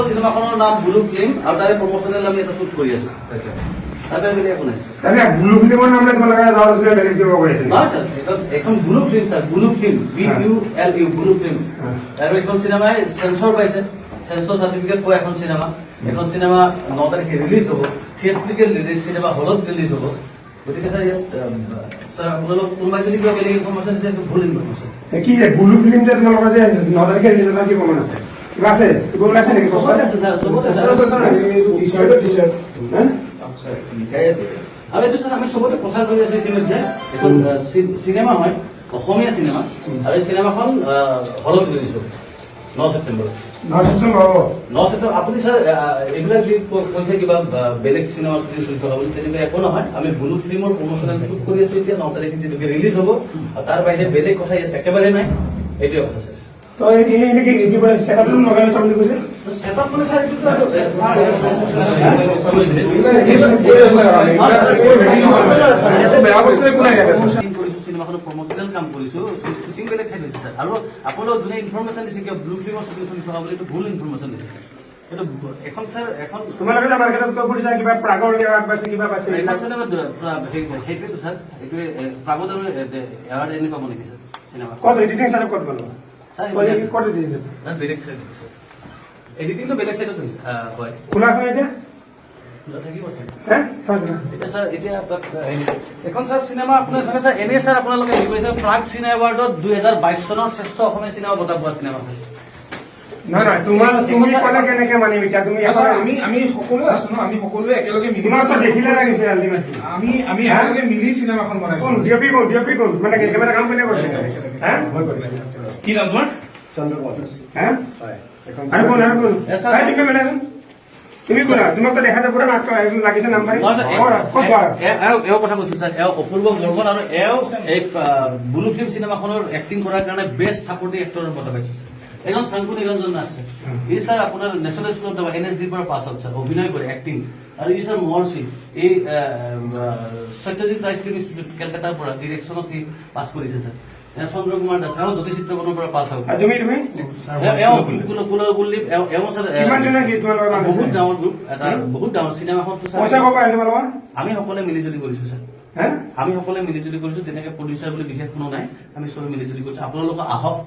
সিনেমাখনৰ নাম blue film আৰু তাৰে প্ৰমোচনেল আমি এটা শ্বুট কৰি আছো। এখন blue film sir, blue film BULU blue film. আৰু এখন চিনেমাই সেন্সৰ পাইছে, সেন্সৰ সাৰ্টিফিকেট পোৱা এখন চিনেমা। এখন চিনেমা 9 তাৰিখে ৰিলিজ হ'ব, থিয়েট্ৰিকেল ৰিলিজ, চিনেমা হলত ৰিলিজ হ'ব। গতিকে স্যাৰ ইয়াত স্যাৰ আপোনালোক কোনোবাই যদি কিবা বেলেগ ইনফৰমেশ্যন দিছে ভুল ইনফৰমেশ্যন। কি যে ব্লু ফিল্ম যে তোমালোকৰ যে 9 তাৰিখে ৰিলিজ হ'ব কি প্ৰমাণ আছে? কিবা আছে? কিবা ওলাইছে নেকি? চবতে আছে স্যাৰ, চবতে আছে। আৰু এইটো স্যাৰ আমি চবতে প্ৰচাৰ কৰি আছো ইতিমধ্যে। এখন চিনেমা হয়, অসমীয়া চিনেমা, আৰু এই চিনেমাখন হলত ৰিলিজ হ'ব 9 ছেপ্টেম্বৰ। 9 ছেপ্টেম্বৰ। আপুনি স্যাৰ এইবিলাক যি কৈছে কিবা বেলেগ চিনেমা শ্বুটিং চলি থকা বুলি, তেনেকুৱা একো নহয়। আমি ব্লু ফিল্মৰ প্ৰমোচনেল শ্বুট কৰি আছো এতিয়া। 9 তাৰিখে যিটোকে ৰিলিজ হ'ব, আৰু তাৰ বাহিৰে বেলেগ কথা ইয়াত একেবাৰে নাই। এইটোৱে কথা স্যাৰ। তো এনেকে কিবা সেটআপ লগাই চাম বুলি কৈছে। সেটআপ মানে স্যার এইটো চিনেমাখনৰ প্ৰমোচনেল কাম কৰিছো, শ্বুটিং বেলেগ ঠাইত হৈছে স্যাৰ। আৰু আপোনালোক যোনে ইনফৰমেশ্যন দিছে কিবা ব্লু ফিল্মৰ শ্বুটিং চলি থকা বুলি, এইটো ভুল ইনফৰমেশ্যন দিছে স্যাৰ। এইটো এখন স্যাৰ এখন তোমালোকে যে মাৰ্কেটত কৈ কৰিছা কিবা প্ৰাগৰ এৱাৰ্ড পাইছে কিবা পাইছে। সেইটোৱেতো স্যাৰ, এইটোৱে প্ৰাগত আৰু এৱাৰ্ড এনে পাব নেকি স্যাৰ চিনেমা? ক'ত এডিটিং চাইড ক'ত পালো? ক'ত এডিটিং? বেলেগ চাইড স্যাৰ, এডিটিংটো বেলেগ চাইডত হৈছে হয়। খোলা আছে এতিয়া? থাকিব স্যাৰ। এতিয়া স্যাৰ এতিয়া এখন স্যাৰ চিনেমা আপোনাৰ স্যাৰ এনে স্যাৰ আপোনালোকে হেৰি কৰিছে প্ৰাগ চিনে এৱাৰ্ডত 2022 চনৰ শ্ৰেষ্ঠ অসমীয়া চিনেমা বঁটা পোৱা চিনেমা স্যাৰ। নহয় তুমি ক'লে কেনেকে মানিম এতিয়া? তুমি আমি সকলোৱে আছো ন, আমি সকলোৱে একেলগে মিলি দেখিলে লাগিছে আমি একেলগে মিলি চিনেমাখন বনাইছো। ডিঅপি কোন মানে কেমেৰা কাম কোনে কৰিছে? কি নাম তোমাৰ? চন্দ্ৰ কুমাৰ। আৰু কোন তুমি কোনা? তোমাক তো দেখা যায় পুৰা মাত্ৰ লাগিছে নাম্বাৰ। এও কথা কৈছো স্যাৰ, এও অপূৰ্ব বৰ্মন, আৰু এও এই ব্লু ফিল্ম চিনেমাখনৰ এক্টিং কৰাৰ কাৰণে বেষ্ট ছাপৰ্টিং এক্টৰৰ বঁটা পাইছে স্যাৰ। এজন চাংকু নিৰঞ্জন আছে, ই স্যাৰ আপোনাৰ নেশ্যনেল স্কুলত NSDৰ পৰা পাছ আউট স্যাৰ, অভিনয় কৰে এক্টিং। আৰু ই স্যাৰ মহৰ্ষি, এই সত্যজিৎ ৰায় ফিল্ম ইনষ্টিটিউট কেলকাতাৰ পৰা ডিৰেকশ্যনত সি পাছ কৰিছে স্যাৰ। চন্দ্ৰ কুমাৰ দাস, এও জ্যোতি চিত্ৰপথৰ পৰা পাছ আউট। বহুত ডাঙৰ গ্ৰুপ, এটা বহুত ডাঙৰ চিনেমাখন আমি সকলোৱে মিলিজুলি কৰিছো স্যাৰ। আমি সকলোৱে মিলিজুলি কৰিছো, তেনেকে প্ৰডিউচাৰ বুলি বিশেষ কোনো নাই, আমি চবে মিলিজুলি কৰিছো। আপোনালোক আহক,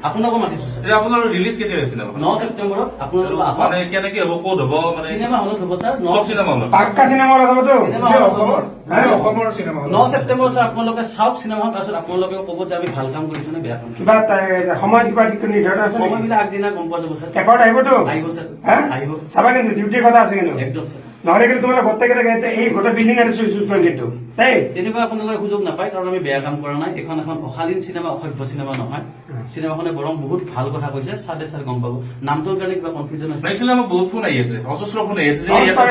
আপোনাকো মাতিছো স্যাৰ। আপোনাৰ ৰিলিজ কেতিয়া হৈছিল? 9 ছেপ্টেম্বৰত আপোনালোক আহক। মানে কেনেকে হ'ব, ক'ত হ'ব? মানে চিনেমা হলত হ'ব স্যাৰ। চিনেমা হলত পাক্কা চিনেমা হলত হ'বতো? অসমৰ চিনেমা হল 9 ছেপ্টেম্বৰত স্যাৰ আপোনালোকে চাওক চিনেমাখন, তাৰপিছত আপোনালোকে ক'ব যে আমি ভাল কাম কৰিছো নে বেয়া কাম। কিবা সময় কিবা নিৰ্ধাৰণ আছে? সময়বিলাক আগদিনা গম পোৱা যাব স্যাৰ। এবাৰ আহিবতো? আহিব স্যাৰ, আহিব। চাবা কিন্তু ডিউটিৰ কথা আছে কিন্তু একদম স্যাৰ। নহলে কিন্তু তোমালোকে গোটেইকেইটা এই গোটেই বিল্ডিং আৰু চুইচ কৰিম কিন্তু দেই। তেনেকুৱা আপোনালোকে সুযোগ নাপায়, কাৰণ আমি বেয়া কাম কৰা নাই। এখন অশালীন চিনেমা, অসভ্য চিনেমা নহয়। চিনেমাখনে বৰং বহুত ভাল কথা কৈছে, চালে স্যাৰ গম পাব। নামটোৰ কাৰণে কিবা কনফিউজন আছে। একচুৱেলি আমাৰ বহুত ফোন আহি আছে, অজস্ৰ ফোন আহি আছে যে ইয়াতে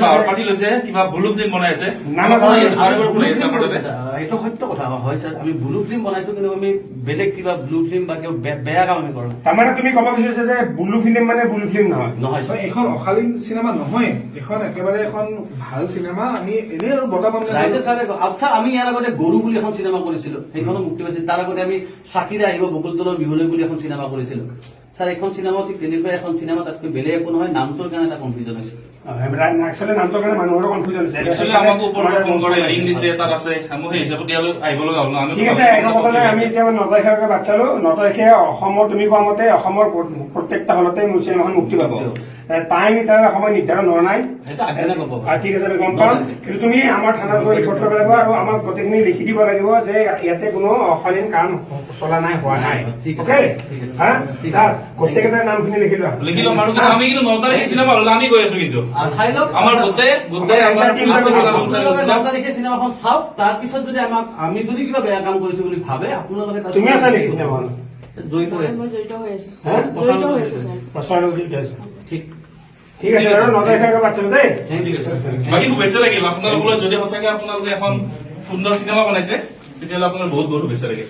বাৱাৰ পাৰ্টি লৈছে, কিবা ব্লু ফিল্ম বনাই আছে। এইটো সত্য কথা হয় স্যাৰ, আমি ব্লু ফিল্ম বনাইছো, কিন্তু আমি বেলেগ কিবা ব্লু ফিল্ম বা কিবা বেয়া কাম আমি কৰা নাই। তাৰমানে তুমি ক'ব বিচাৰিছা যে ব্লু ফিল্ম মানে ব্লু ফিল্ম নহয়? নহয় স্যাৰ, এখন অশালীন চিনেমা নহয়, এখন একেবাৰে এখন ভাল চিনেমা। আমি এনেই আৰু বঁটা পাম স্যাৰ। আমি ইয়াৰ আগতে গৰু বুলি এখন চিনেমা কৰিছিলো, সেইখনো মুক্তি পাইছিল। তাৰ আগতে আমি চাকিৰে আহিব বকুল তলৰ বিহুলৈ বুলি এখন চিনেমা কৰিছিলো স্যাৰ। এখন চিনেমাও ঠিক তেনেকুৱা এখন চিনেমা, তাতকৈ বেলেগ একো নহয়। নামটোৰ কাৰণে এটা কনফিউজন হৈছে। নামটোৰ কাৰণে মানুহৰো কনফিউজন হৈছে। আমি এতিয়া 9 তাৰিখে বাট চালো। 9 তাৰিখে অসমৰ, তুমি কোৱা মতে অসমৰ প্ৰত্যেকটা হলতে মোৰ চিনেমাখন মুক্তি পাব। টাইম তাৰ সময় নিৰ্ধাৰণ হোৱা নাই। ঠিক আছে, আমি গম পাম। কিন্তু তুমি আমাৰ থানাত গৈ ৰিপৰ্ট কৰিব লাগিব, আৰু আমাক গোটেইখিনি লিখি দিব লাগিব যে ইয়াতে কোনো অশালীন কাম চলা নাই, হোৱা নাই। গোটেইকেইটাৰ নামখিনি লিখি লোৱা। আমি কিন্তু 9 তাৰিখে চিনেমা হল আমি গৈ আছো, কিন্তু চাই লওক আমাৰ গোটেই আমাৰ পুলিচ ষ্টেচন আৰু আপোনালোকে 9 তাৰিখে চিনেমাখন চাওক, তাৰপিছত যদি আমি যদি কিবা বেয়া কাম কৰিছো বুলি ভাবে আপোনালোকে তাত তুমি আছা নেকি চিনেমাখন জড়িত হৈ আছে। মই জড়িত হৈ আছো হ্যাঁ? জড়িত হৈ আছো স্যার বছৰৰ লগত জড়িত আছে ঠিক ঠিক আছে আৰু 9 তাৰিখে বাচ্চালো দেই ঠিক আছে বাকী শুভেচ্ছা লাগিল আপোনালোকৰ যদি সঁচাকে আপোনালোকে এখন সুন্দৰ চিনেমা বনাইছে তেতিয়াহ'লে আপোনাৰ বহুত বহুত শুভেচ্ছা লাগিল।